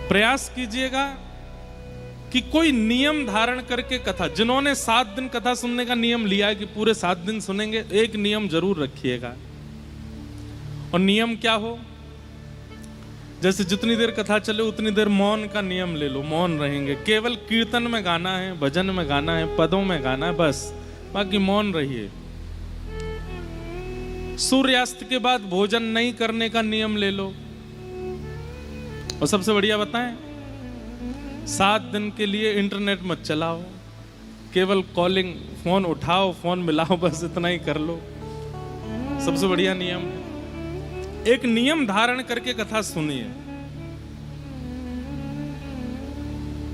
प्रयास कीजिएगा कि कोई नियम धारण करके कथा, जिन्होंने 7 दिन कथा सुनने का नियम लिया है कि पूरे 7 दिन सुनेंगे, एक नियम जरूर रखिएगा। और नियम क्या हो? जैसे जितनी देर कथा चले उतनी देर मौन का नियम ले लो, मौन रहेंगे। केवल कीर्तन में गाना है, भजन में गाना है, पदों में गाना है, बस, बाकी मौन रहिए। सूर्यास्त के बाद भोजन नहीं करने का नियम ले लो। और सबसे बढ़िया बताएं, 7 दिन के लिए इंटरनेट मत चलाओ, केवल कॉलिंग, फोन उठाओ, फोन मिलाओ, बस इतना ही कर लो। सबसे बढ़िया नियम है। एक नियम धारण करके कथा सुनिए।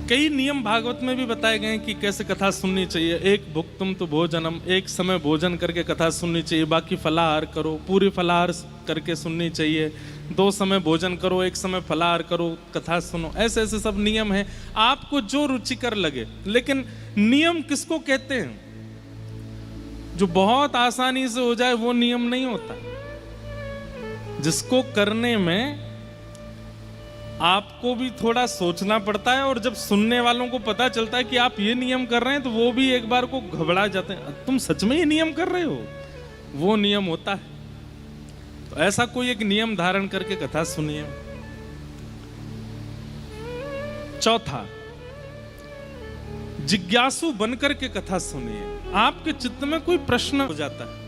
कई नियम भागवत में भी बताए गए कि कैसे कथा सुननी चाहिए। एक भुक्तुम तो भोजनम, एक समय भोजन करके कथा सुननी चाहिए, बाकी फलाहार करो, पूरी फलाहार करके सुननी चाहिए। 2 समय भोजन करो, 1 समय फलाहार करो, कथा सुनो। ऐसे ऐसे सब नियम है, आपको जो रुचिकर लगे। लेकिन नियम किसको कहते हैं? जो बहुत आसानी से हो जाए वो नियम नहीं होता। जिसको करने में आपको भी थोड़ा सोचना पड़ता है, और जब सुनने वालों को पता चलता है कि आप ये नियम कर रहे हैं, तो वो भी एक बार को घबरा जाते हैं, तुम सच में ये नियम कर रहे हो, वो नियम होता है। तो ऐसा कोई एक नियम धारण करके कथा सुनिए। चौथा, जिज्ञासु बनकर के कथा सुनिए। आपके चित्त में कोई प्रश्न हो जाता है,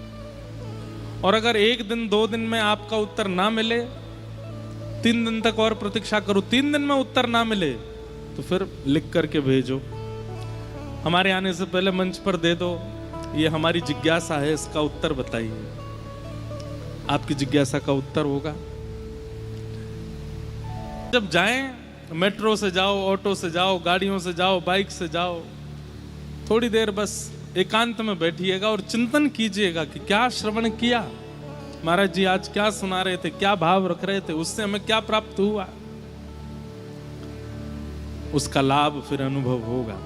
और अगर 1 दिन 2 दिन में आपका उत्तर ना मिले, 3 दिन तक और प्रतीक्षा करो, 3 दिन में उत्तर ना मिले तो फिर लिख करके भेजो, हमारे आने से पहले मंच पर दे दो, ये हमारी जिज्ञासा है, इसका उत्तर बताइए। आपकी जिज्ञासा का उत्तर होगा। जब जाएं, मेट्रो से जाओ, ऑटो से जाओ, गाड़ियों से जाओ, बाइक से जाओ, थोड़ी देर बस एकांत में बैठिएगा और चिंतन कीजिएगा कि क्या श्रवण किया, महाराज जी आज क्या सुना रहे थे, क्या भाव रख रहे थे, उससे हमें क्या प्राप्त हुआ। उसका लाभ फिर अनुभव होगा।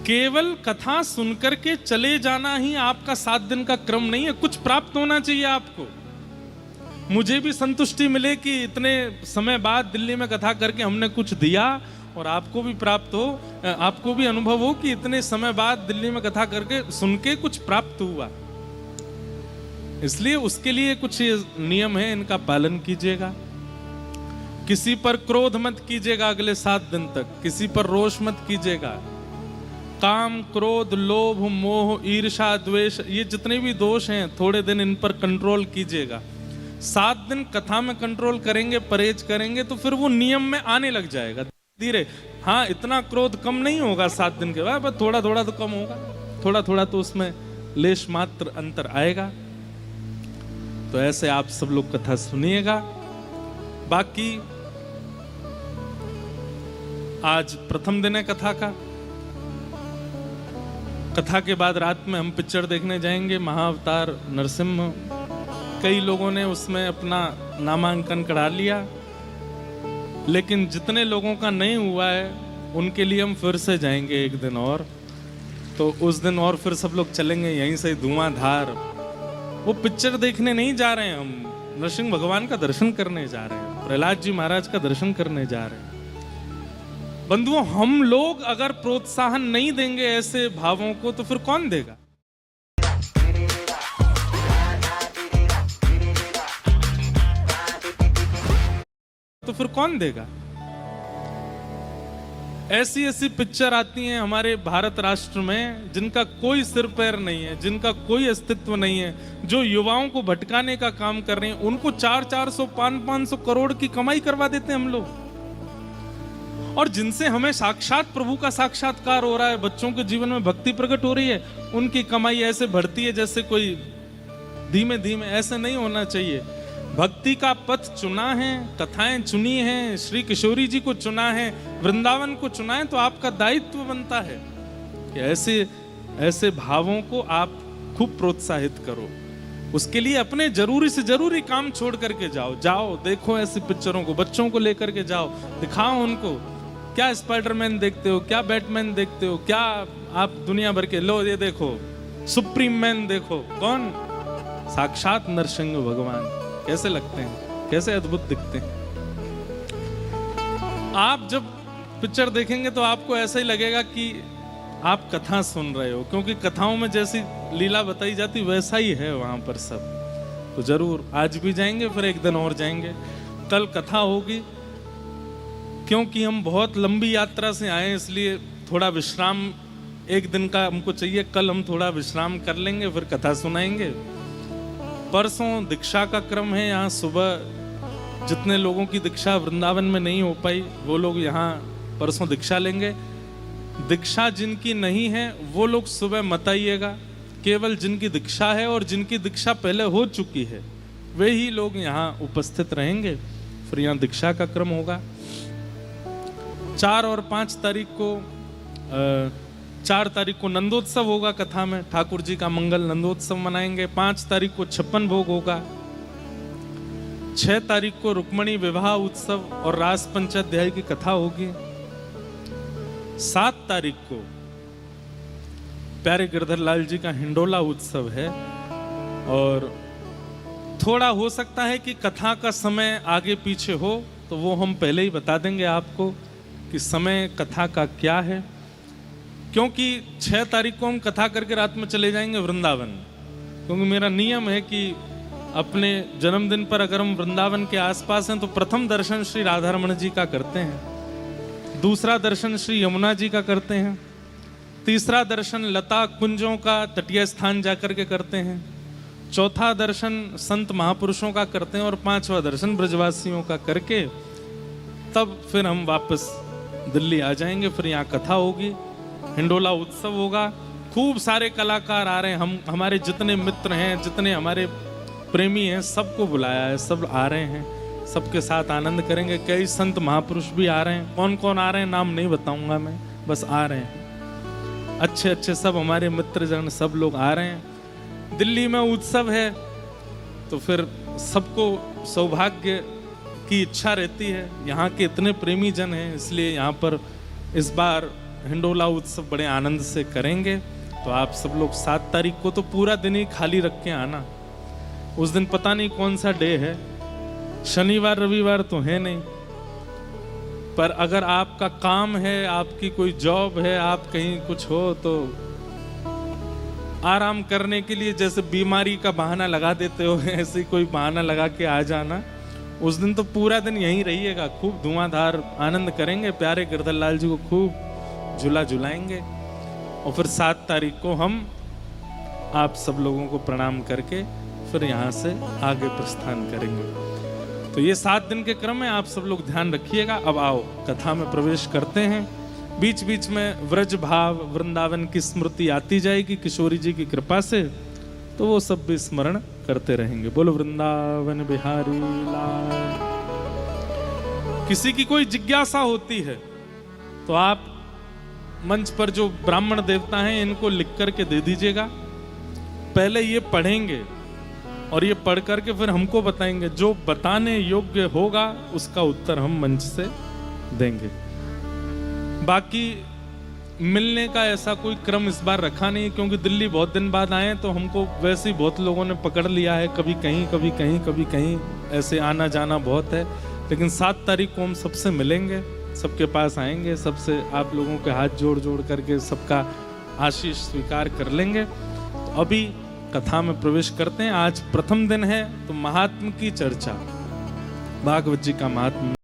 केवल कथा सुनकर के चले जाना ही आपका 7 दिन का क्रम नहीं है, कुछ प्राप्त होना चाहिए आपको। मुझे भी संतुष्टि मिले कि इतने समय बाद दिल्ली में कथा करके हमने कुछ दिया, और आपको भी प्राप्त हो, आपको भी अनुभव हो कि इतने समय बाद दिल्ली में कथा करके सुन के कुछ प्राप्त हुआ। इसलिए उसके लिए कुछ नियम है, इनका पालन कीजिएगा। किसी पर क्रोध मत कीजिएगा अगले 7 दिन तक, किसी पर रोष मत कीजिएगा। काम, क्रोध, लोभ, मोह, ईर्ष्या, द्वेष, ये जितने भी दोष हैं, थोड़े दिन इन पर कंट्रोल कीजिएगा। 7 दिन कथा में कंट्रोल करेंगे, परहेज करेंगे, तो फिर वो नियम में आने लग जाएगा धीरे। हाँ, इतना क्रोध कम नहीं होगा 7 दिन के बाद, पर थोड़ा थोड़ा तो कम होगा, थोड़ा थोड़ा तो उसमें लेश मात्र अंतर आएगा। तो ऐसे आप सब लोग कथा सुनिएगा। बाकी आज प्रथम दिन है कथा का। कथा के बाद रात में हम पिक्चर देखने जाएंगे, महाअवतार नरसिम्हा। कई लोगों ने उसमें अपना नामांकन करा लिया, लेकिन जितने लोगों का नहीं हुआ है उनके लिए हम फिर से जाएंगे 1 दिन और। तो उस दिन और फिर सब लोग चलेंगे यहीं से धुआंधार। वो पिक्चर देखने नहीं जा रहे हैं, हम नरसिंह भगवान का दर्शन करने जा रहे हैं, प्रहलाद जी महाराज का दर्शन करने जा रहे हैं। बंधुओं, हम लोग अगर प्रोत्साहन नहीं देंगे ऐसे भावों को, तो फिर कौन देगा? तो फिर कौन देगा? ऐसी ऐसी पिक्चर आती हैं हमारे भारत राष्ट्र में जिनका कोई सिर पैर नहीं है, जिनका कोई अस्तित्व नहीं है, जो युवाओं को भटकाने का काम कर रहे हैं। उनको 400-400, 500-500 करोड़ की कमाई करवा देते हैं हम लोग, और जिनसे हमें साक्षात प्रभु का साक्षात्कार हो रहा है, बच्चों के जीवन में भक्ति प्रकट हो रही है, उनकी कमाई ऐसे बढ़ती है जैसे कोई धीमे धीमे। ऐसे नहीं होना चाहिए। भक्ति का पथ चुना है, कथाएं चुनी हैं, श्री किशोरी जी को चुना है, वृंदावन को चुना है, तो आपका दायित्व बनता है कि ऐसे ऐसे भावों को आप खूब प्रोत्साहित करो। उसके लिए अपने जरूरी से जरूरी काम छोड़ करके जाओ, देखो ऐसी पिक्चरों को, बच्चों को लेकर के जाओ, दिखाओ उनको। क्या स्पाइडरमैन देखते हो, क्या बैटमैन देखते हो, क्या आप दुनिया भर के, लो ये देखो सुप्रीम मैन देखो, कौन? साक्षात नरसिंह भगवान। कैसे लगते हैं, कैसे अद्भुत दिखते हैं। आप जब पिक्चर देखेंगे तो आपको ऐसा ही लगेगा कि आप कथा सुन रहे हो, क्योंकि कथाओं में जैसी लीला बताई जाती वैसा ही है वहां पर सब। तो जरूर आज भी जाएंगे, फिर एक दिन और जाएंगे। कल कथा होगी, क्योंकि हम बहुत लंबी यात्रा से आए, इसलिए थोड़ा विश्राम एक दिन का हमको चाहिए। कल हम थोड़ा विश्राम कर लेंगे, फिर कथा सुनाएंगे। परसों दीक्षा का क्रम है। यहाँ सुबह जितने लोगों की दीक्षा वृंदावन में नहीं हो पाई, वो लोग यहाँ परसों दीक्षा लेंगे। दीक्षा जिनकी नहीं है वो लोग सुबह मत आइएगा। केवल जिनकी दीक्षा है और जिनकी दीक्षा पहले हो चुकी है वे ही लोग यहाँ उपस्थित रहेंगे। फिर यहाँ दीक्षा का क्रम होगा। 4 और 5 तारीख को 4 तारीख को नंदोत्सव होगा कथा में। ठाकुर जी का मंगल नंदोत्सव मनाएंगे। 5 तारीख को 56 भोग होगा। 6 तारीख को रुक्मणी विवाह उत्सव और रास पंचाध्याय की कथा होगी। 7 तारीख को प्यारे गिरधर लाल जी का हिंडोला उत्सव है। और थोड़ा हो सकता है कि कथा का समय आगे पीछे हो, तो वो हम पहले ही बता देंगे आपको कि समय कथा का क्या है। क्योंकि 6 तारीख को हम कथा करके रात में चले जाएंगे वृंदावन, क्योंकि मेरा नियम है कि अपने जन्मदिन पर अगर हम वृंदावन के आसपास हैं तो प्रथम दर्शन श्री राधारमण जी का करते हैं, दूसरा दर्शन श्री यमुना जी का करते हैं, तीसरा दर्शन लता कुंजों का तटीय स्थान जाकर के करते हैं, चौथा दर्शन संत महापुरुषों का करते हैं और 5वां दर्शन ब्रजवासियों का करके तब फिर हम वापस दिल्ली आ जाएंगे। फिर यहाँ कथा होगी, हिंडोला उत्सव होगा। खूब सारे कलाकार आ रहे हैं। हम हमारे जितने मित्र हैं, जितने हमारे प्रेमी हैं, सबको बुलाया है, सब आ रहे हैं। सबके साथ आनंद करेंगे। कई संत महापुरुष भी आ रहे हैं। कौन कौन आ रहे हैं नाम नहीं बताऊंगा मैं, बस आ रहे हैं। अच्छे अच्छे सब हमारे मित्रजन सब लोग आ रहे हैं। दिल्ली में उत्सव है तो फिर सबको सौभाग्य की इच्छा रहती है। यहाँ के इतने प्रेमी जन हैं, इसलिए यहाँ पर इस बार हिंडोला उत्सव बड़े आनंद से करेंगे। तो आप सब लोग 7 तारीख को तो पूरा दिन ही खाली रख के आना। उस दिन पता नहीं कौन सा डे है, शनिवार रविवार तो है नहीं, पर अगर आपका काम है, आपकी कोई जॉब है, आप कहीं कुछ हो तो आराम करने के लिए जैसे बीमारी का बहाना लगा देते हो, ऐसे कोई बहाना लगा के आ जाना। उस दिन तो पूरा दिन यहीं रहिएगा। खूब धुआंधार आनंद करेंगे। प्यारे गिरधर लाल जी को खूब झूला झुलाएंगे। और फिर 7 तारीख को हम आप सब लोगों को प्रणाम करके फिर यहाँ से आगे प्रस्थान करेंगे। तो ये 7 दिन के क्रम में आप सब लोग ध्यान रखिएगा। अब आओ कथा में प्रवेश करते हैं। बीच बीच में व्रज भाव वृंदावन की स्मृति आती जाएगी किशोरी जी की कृपा से, तो वो सब भी स्मरण करते रहेंगे। बोलो वृंदावन बिहारी लाल। किसी की कोई जिज्ञासा होती है तो आप मंच पर जो ब्राह्मण देवता हैं इनको लिख करके दे दीजिएगा। पहले ये पढ़ेंगे और ये पढ़ करके फिर हमको बताएंगे। जो बताने योग्य होगा उसका उत्तर हम मंच से देंगे। बाकी मिलने का ऐसा कोई क्रम इस बार रखा नहीं, क्योंकि दिल्ली बहुत दिन बाद आए तो हमको वैसे ही बहुत लोगों ने पकड़ लिया है। कभी कहीं कभी कहीं कभी कहीं, ऐसे आना जाना बहुत है। लेकिन 7 तारीख को हम सबसे मिलेंगे, सबके पास आएंगे, सबसे आप लोगों के हाथ जोड़ जोड़ करके सबका आशीष स्वीकार कर लेंगे। तो अभी कथा में प्रवेश करते हैं। आज प्रथम दिन है तो महात्म की चर्चा, भागवत जी का महात्म।